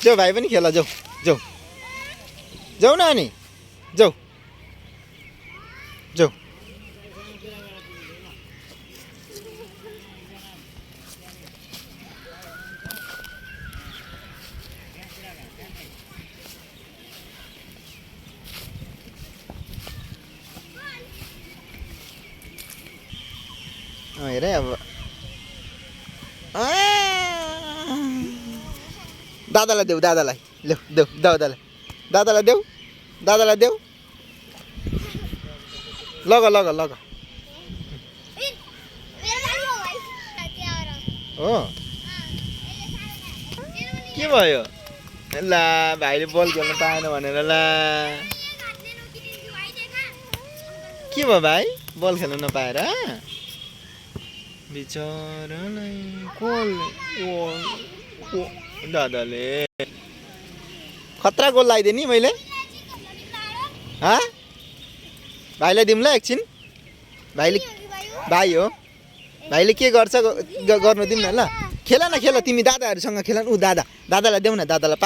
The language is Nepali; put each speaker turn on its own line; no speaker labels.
जाऊ भाइ पनि खेल जाऊ जाऊ जाऊ न अनि जाऊ जाऊ हेर अब दादालाई देऊ दादालाई देऊ देऊ दादालाई देऊ दादालाई देऊ लग लग लग हो के भयो ला भाइले बल खेल्न पाएन भनेर ला के भयो भाइ बल खेल्न नपाएर बिचरालाई गोल दादाले खतरा गोल लगाइदिएँ नि मैले भाइलाई दिउँ ल एकछिन भाइले भाइ हो भाइले के गर्छ गर्नु दिउँ न ल खेल न खेल तिमी दादाहरूसँग खेल न ऊ दादालाई देऊ न दादालाई